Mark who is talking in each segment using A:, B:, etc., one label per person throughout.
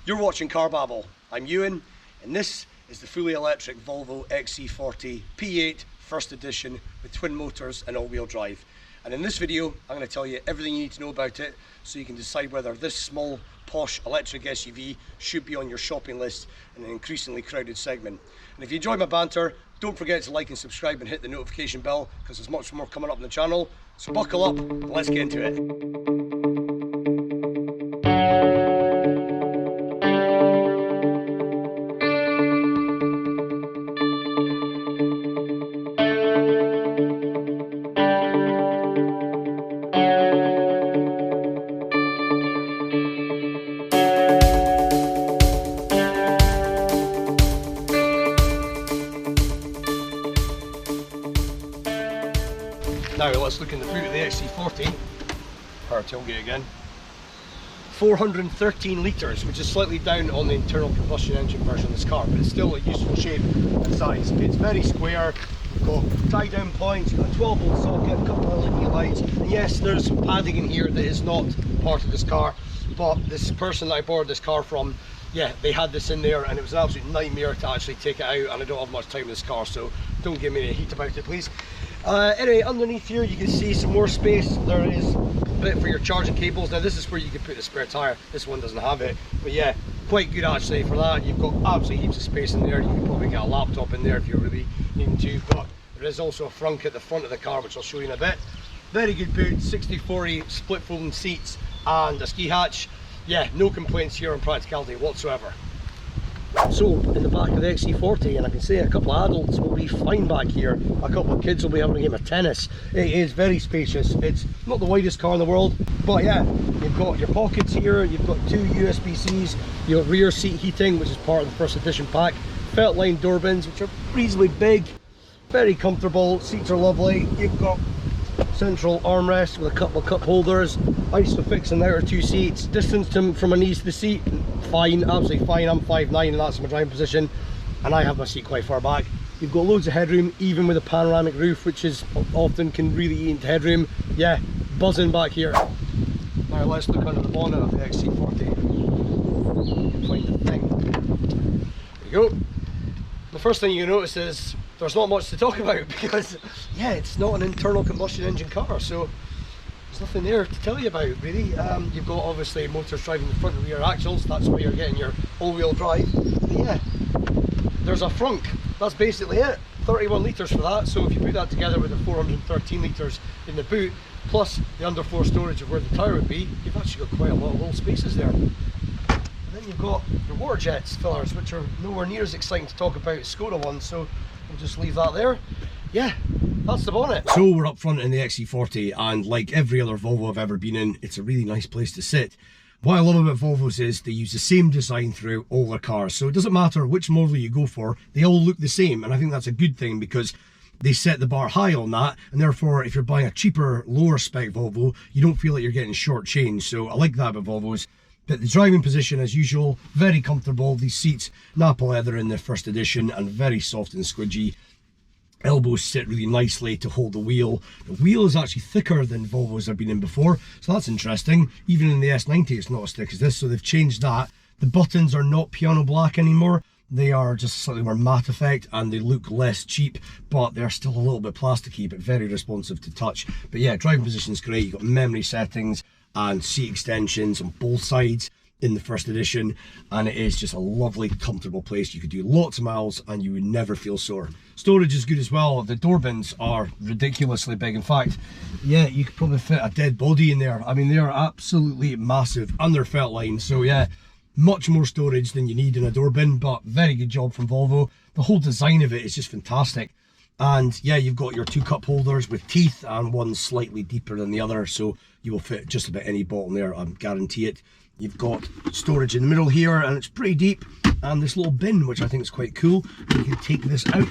A: You're watching Car Babble. I'm Ewan, and this is the fully electric Volvo XC40 P8 First Edition with twin motors and all-wheel drive. And in this video, I'm going to tell you everything you need to know about it so you can decide whether this small, posh electric SUV should be on your shopping list in an increasingly crowded segment. And if you enjoy my banter, don't forget to like and subscribe and hit the notification bell because there's much more coming up on the channel. So buckle up and let's get into it. Now let's look in the boot of the XC40, power tailgate again. 413 litres, which is slightly down on the internal combustion engine version of this car, but it's still a useful shape and size. It's very square, you've got tie down points, you've got a 12-volt socket, a couple of LED lights, and yes, there's some padding in here that is not part of this car, but this person that I borrowed this car from, yeah, they had this in there and it was an absolute nightmare to actually take it out, and I don't have much time in this car, so don't give me any heat about it, please. Anyway, underneath here you can see some more space. There is a bit for your charging cables. Now this is where you can put the spare tyre. This one doesn't have it, but yeah, quite good actually for that. You've got absolutely heaps of space in there. You can probably get a laptop in there if you're really needing to, but there is also a frunk at the front of the car, which I'll show you in a bit. Very good boot, 60/40 split folding seats and a ski hatch. Yeah, no complaints here on practicality whatsoever. So in the back of the XC40, and I can say a couple of adults will be fine back here, a couple of kids will be having a game of tennis. It is very spacious. It's not the widest car in the world, but yeah, you've got your pockets here, you've got two USB-Cs, you've got rear seat heating, which is part of the first edition pack, felt line door bins, which are reasonably big, very comfortable, seats are lovely. You've got central armrest with a couple of cup holders, ISOFIX in the outer two seats, distance from my knees to the seat, fine, absolutely fine. I'm 5'9" and that's my driving position, and I have my seat quite far back. You've got loads of headroom, even with a panoramic roof, which is often can really eat into headroom. Yeah, buzzing back here. Now let's look under the bonnet of the XC40. Find the thing. There you go. The first thing you notice is there's not much to talk about because, yeah, it's not an internal combustion engine car, so there's nothing there to tell you about really. You've got obviously motors driving the front and rear axles, that's where you're getting your all-wheel drive. But yeah, there's a frunk, that's basically it. 31 litres for that, so if you put that together with the 413 litres in the boot, plus the underfloor storage of where the tyre would be, you've actually got quite a lot of little spaces there. And then you've got your water jets fillers, which are nowhere near as exciting to talk about as Skoda ones, so we'll just leave that there. Yeah, that's the bonnet. So we're up front in the XC40, and like every other Volvo I've ever been in, it's a really nice place to sit. What I love about Volvos is they use the same design throughout all their cars, so it doesn't matter which model you go for, they all look the same, and I think that's a good thing because they set the bar high on that, and therefore if you're buying a cheaper, lower spec Volvo, you don't feel like you're getting shortchanged. So I like that about Volvos. But the driving position, as usual, very comfortable. These seats, Napa leather in the first edition, and very soft and squidgy. Elbows sit really nicely to hold the wheel. The wheel is actually thicker than Volvos I've been in before, so that's interesting. Even in the S90 it's not as thick as this, so they've changed that. The buttons are not piano black anymore. They are just slightly more matte effect, and they look less cheap, but they're still a little bit plasticky, but very responsive to touch. But yeah, driving position is great. You've got memory settings and seat extensions on both sides in the first edition, and it is just a lovely, comfortable place. You could do lots of miles and you would never feel sore. Storage is good as well. The door bins are ridiculously big. In fact, yeah, you could probably fit a dead body in there. I mean, they are absolutely massive, and they're felt line, so yeah, much more storage than you need in a door bin, but very good job from Volvo. The whole design of it is just fantastic. And yeah, you've got your two cup holders with teeth, and one slightly deeper than the other, so you will fit just about any bottom there, I guarantee it. You've got storage in the middle here, and it's pretty deep, and this little bin, which I think is quite cool. You can take this out,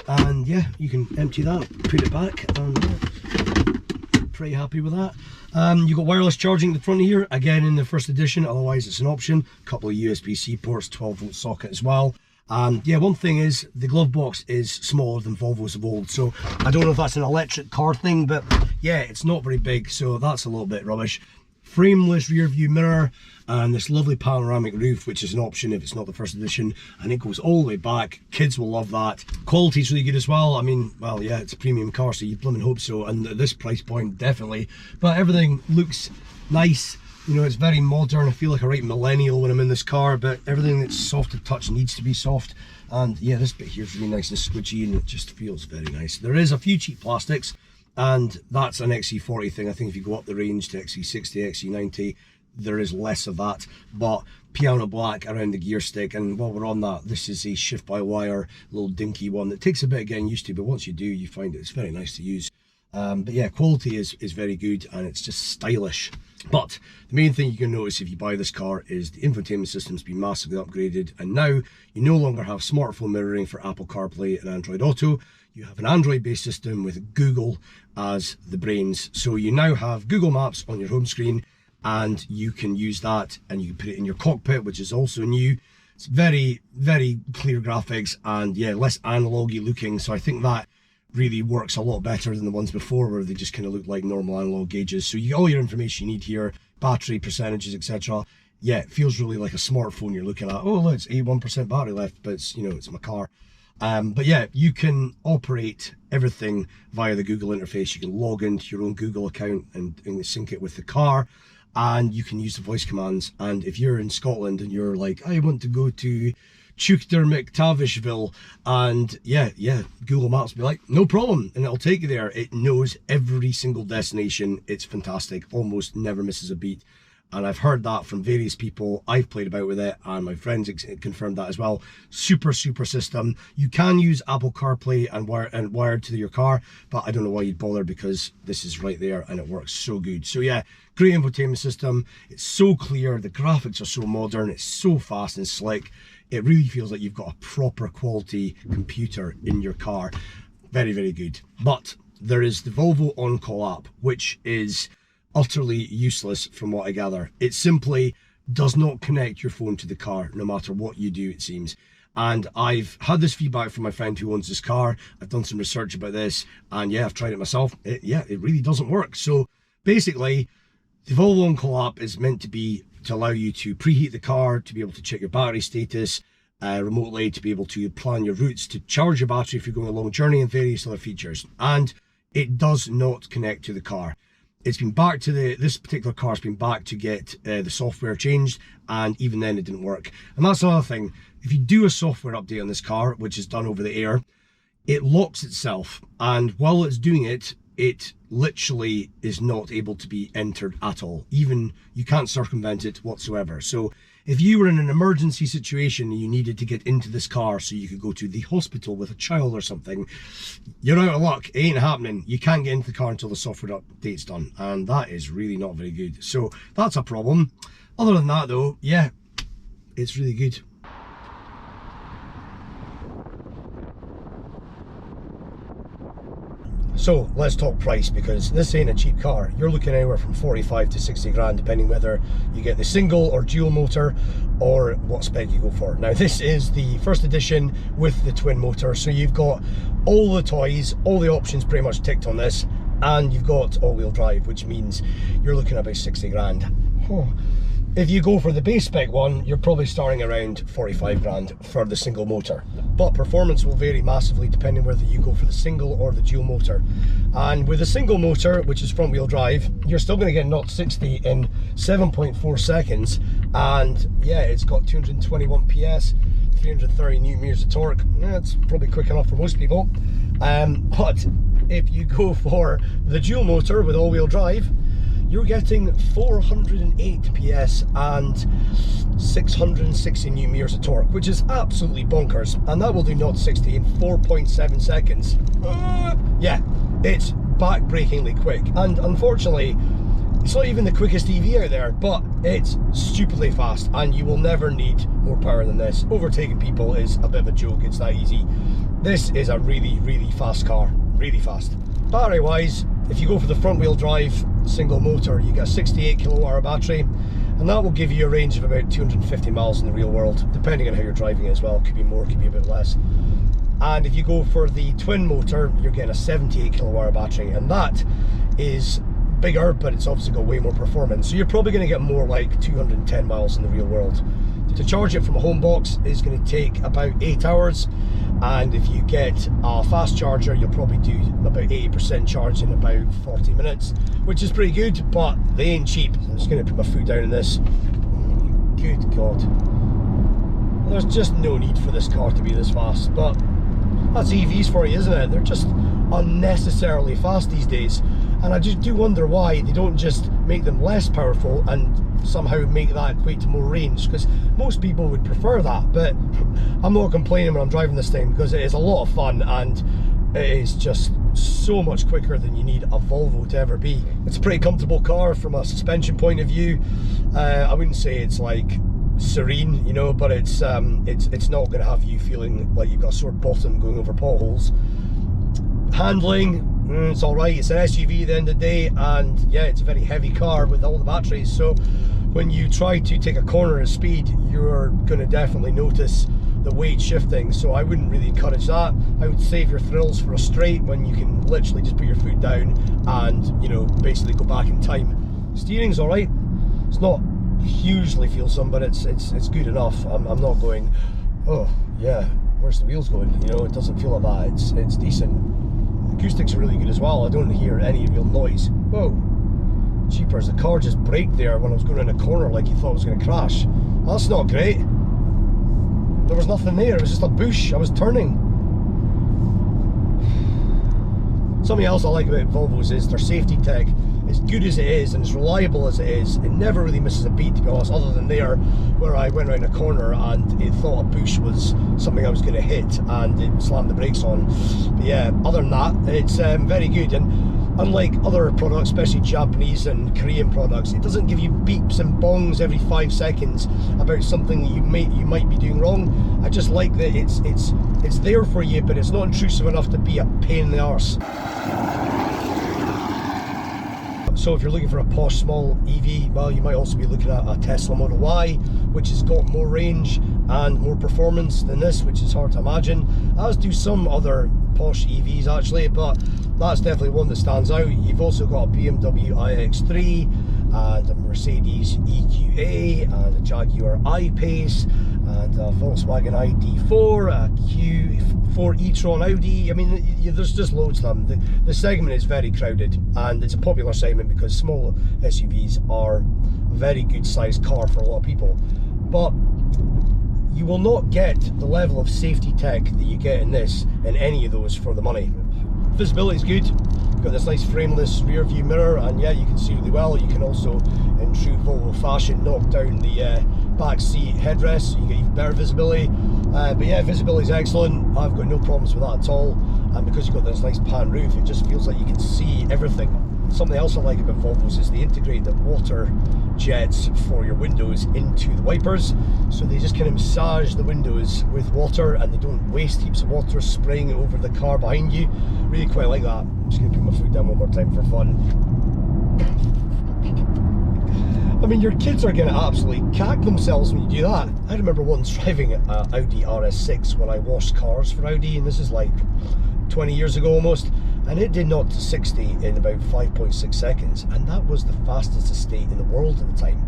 A: and yeah, you can empty that, put it back, and pretty happy with that. You've got wireless charging at the front here, again in the first edition, otherwise it's an option. A couple of USB-C ports, 12-volt socket as well. And yeah, one thing is the glove box is smaller than Volvos of old, so I don't know if that's an electric car thing, but yeah, it's not very big, so that's a little bit rubbish. frameless rear view mirror, and this lovely panoramic roof, which is an option if it's not the first edition, and it goes all the way back. Kids will love that. Quality's really good as well. I mean, well, yeah, it's a premium car, so you blooming hope so, and at this price point, definitely. But everything looks nice. You know, it's very modern. I feel like a right millennial when I'm in this car, but everything that's soft to touch needs to be soft. And yeah, this bit here is really nice and squidgy, and it just feels very nice. There is a few cheap plastics, and that's an XC40 thing. I think if you go up the range to XC60, XC90, there is less of that. But piano black around the gear stick, and while we're on that, this is a shift-by-wire little dinky one that takes a bit of getting used to, but once you do, you find it's very nice to use. But yeah, quality is very good, and it's just stylish. But the main thing you can notice if you buy this car is the infotainment system's been massively upgraded, and now you no longer have smartphone mirroring for Apple CarPlay and Android Auto. You have an Android-based system with Google as the brains. So you now have Google Maps on your home screen, and you can use that, and you can put it in your cockpit, which is also new. It's very, very clear graphics, and yeah, less analogy looking. So I think that really works a lot better than the ones before, where they just kind of look like normal analog gauges. So you get all your information you need here, battery percentages, etc. Yeah, it feels really like a smartphone you're looking at. Oh look, it's 81% battery left, but it's, you know, it's my car. But yeah, you can operate everything via the Google interface. You can log into your own Google account and sync it with the car, and you can use the voice commands. And if you're in Scotland and you're like, I want to go to Tewkesbury McTavishville, and yeah, Google Maps will be like, no problem, and it'll take you there. It knows every single destination. It's fantastic, almost never misses a beat. And I've heard that from various people. I've played about with it, and my friends confirmed that as well. Super system. You can use Apple CarPlay and wired to your car, but I don't know why you'd bother, because this is right there and it works so good. So yeah, great infotainment system. It's so clear, the graphics are so modern, it's so fast and slick. It really feels like you've got a proper quality computer in your car. Very good. But there is the Volvo on-call app, which is utterly useless from what I gather. It simply does not connect your phone to the car, no matter what you do, it seems. And I've had this feedback from my friend who owns this car. I've done some research about this, and yeah, I've tried it myself. It really doesn't work. So basically, the Volvo on-call app is meant to be to allow you to preheat the car, to be able to check your battery status remotely, to be able to plan your routes, to charge your battery if you're going a long journey, and various other features. And it does not connect to the car. It's been back to this particular car's been back to get the software changed, and even then it didn't work. And that's another thing. If you do a software update on this car, which is done over the air, it locks itself, and while it's doing it, it literally is not able to be entered at all. Even you can't circumvent it whatsoever. So if you were in an emergency situation and you needed to get into this car so you could go to the hospital with a child or something, you're out of luck. It ain't happening. You can't get into the car until the software update's done, and that is really not very good. So that's a problem. Other than that though, yeah, it's really good. So let's talk price, because this ain't a cheap car. You're looking anywhere from 45 to 60 grand, depending whether you get the single or dual motor, or what spec you go for. Now this is the first edition with the twin motor, so you've got all the toys, all the options pretty much ticked on this, and you've got all-wheel drive, which means you're looking at about 60 grand. If you go for the base spec one, you're probably starting around 45 grand for the single motor. But performance will vary massively depending whether you go for the single or the dual motor. And with the single motor, which is front wheel drive, you're still going to get 0 to 60 in 7.4 seconds. And yeah, it's got 221 PS, 330 Newton meters of torque. Yeah, it's probably quick enough for most people. But if you go for the dual motor with all-wheel drive, you're getting 408 PS and 660 Newton meters of torque, which is absolutely bonkers, and that will do 0 to 60 in 4.7 seconds. Yeah, it's back-breakingly quick, and unfortunately, it's not even the quickest EV out there, but it's stupidly fast, and you will never need more power than this. Overtaking people is a bit of a joke, it's that easy. This is a really fast car, really fast. Battery wise, if you go for the front wheel drive single motor, you get a 68 kilowatt hour battery, and that will give you a range of about 250 miles in the real world, depending on how you're driving as well. Could be more, could be a bit less. And if you go for the twin motor, you're getting a 78 kilowatt hour battery, and that is bigger, but it's obviously got way more performance. So you're probably going to get more like 210 miles in the real world. To charge it from a home box is going to take about 8 hours. And if you get a fast charger, you'll probably do about 80% charge in about 40 minutes, which is pretty good, but they ain't cheap. So I'm just going to put my foot down in this. Good God. There's just no need for this car to be this fast, but that's EVs for you, isn't it? They're just unnecessarily fast these days. And I just do wonder why they don't just make them less powerful and somehow make that equate to more range, because most people would prefer that. But I'm not complaining when I'm driving this thing, because it is a lot of fun and it is just so much quicker than you need a Volvo to ever be. It's a pretty comfortable car from a suspension point of view. I wouldn't say it's like serene, you know, but it's not going to have you feeling like you've got a sore bottom going over potholes. Handling, it's alright. It's an SUV at the end of the day, and yeah, it's a very heavy car with all the batteries, so when you try to take a corner at speed, you're going to definitely notice the weight shifting. So I wouldn't really encourage that. I would save your thrills for a straight when you can literally just put your foot down and, you know, basically go back in time. Steering's alright. It's not hugely feelsome, but it's good enough. I'm not going, oh yeah, where's the wheels going? You know, it doesn't feel like that. It's decent. Acoustics are really good as well. I don't hear any real noise. Whoa, jeepers, the car just braked there when I was going around a corner like you thought it was going to crash. That's not great. There was nothing there, it was just a bush. I was turning. Something else I like about Volvos is their safety tech. As good as it is and as reliable as it is, it never really misses a beat, to be honest, other than there where I went around a corner and it thought a bush was something I was going to hit and it slammed the brakes on. But yeah, other than that, it's very good. And unlike other products, especially Japanese and Korean products, it doesn't give you beeps and bongs every 5 seconds about something that you might be doing wrong. I just like that it's there for you, but it's not intrusive enough to be a pain in the arse. So if you're looking for a posh small EV, well, you might also be looking at a Tesla Model Y, which has got more range and more performance than this, which is hard to imagine, as do some other posh EVs actually, but that's definitely one that stands out. You've also got a BMW iX3 and a Mercedes EQA and a Jaguar I-Pace and a Volkswagen ID4, a Q4 e-tron Audi. I mean, there's just loads of them. The segment is very crowded, and it's a popular segment because small SUVs are a very good sized car for a lot of people. But you will not get the level of safety tech that you get in this in any of those for the money. Visibility is good. You've got this nice frameless rear view mirror, and yeah, you can see really well. You can also, in true Volvo fashion, knock down the back seat headrest so you get even better visibility. But yeah, visibility is excellent. I've got no problems with that at all. And because you've got this nice pan roof, it just feels like you can see everything. Something else I like about Volvos is they integrate the water jets for your windows into the wipers, so they just kind of massage the windows with water and they don't waste heaps of water spraying over the car behind you. Really quite like that. I'm just going to put my foot down one more time for fun. I mean, your kids are going to absolutely cack themselves when you do that. I remember once driving an Audi RS6 when I washed cars for Audi, and this is like 20 years ago almost, and it did 0 to 60 in about 5.6 seconds, and that was the fastest estate in the world at the time.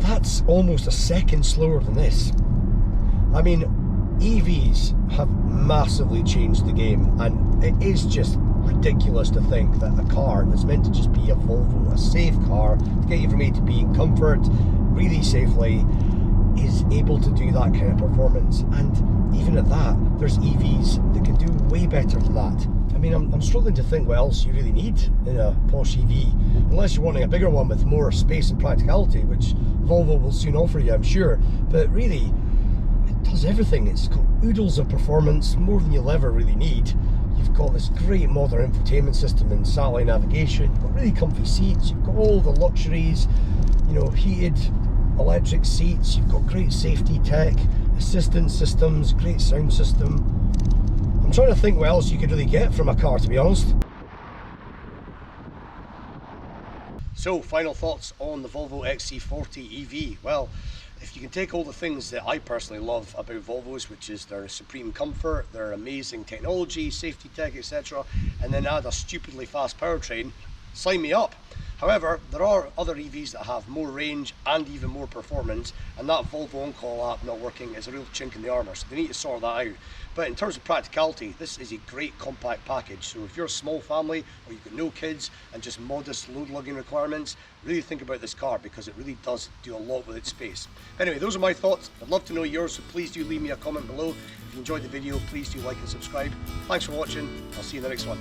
A: That's almost a second slower than this. I mean, EVs have massively changed the game, and it is just ridiculous to think that a car that's meant to just be a Volvo, a safe car to get you from A to B in comfort, really safely, is able to do that kind of performance. And even at that, there's EVs that can do way better than that. I mean, I'm struggling to think what else you really need in a posh EV, unless you're wanting a bigger one with more space and practicality, which Volvo will soon offer you, I'm sure. But really, it does everything. It's got oodles of performance, more than you'll ever really need. You've got this great modern infotainment system and satellite navigation. You've got really comfy seats. You've got all the luxuries, you know, heated electric seats. You've got great safety tech, assistance systems, great sound system. I'm trying to think what else you could really get from a car, to be honest. So, final thoughts on the Volvo XC40 EV. Well, if you can take all the things that I personally love about Volvos, which is their supreme comfort, their amazing technology, safety tech, etc., and then add a stupidly fast powertrain, sign me up. However, there are other EVs that have more range and even more performance, and that Volvo on-call app not working is a real chink in the armour, so they need to sort that out. But in terms of practicality, this is a great compact package, so if you're a small family or you've got no kids and just modest load lugging requirements, really think about this car because it really does do a lot with its space. Anyway, those are my thoughts. I'd love to know yours, so please do leave me a comment below. If you enjoyed the video, please do like and subscribe. Thanks for watching. I'll see you in the next one.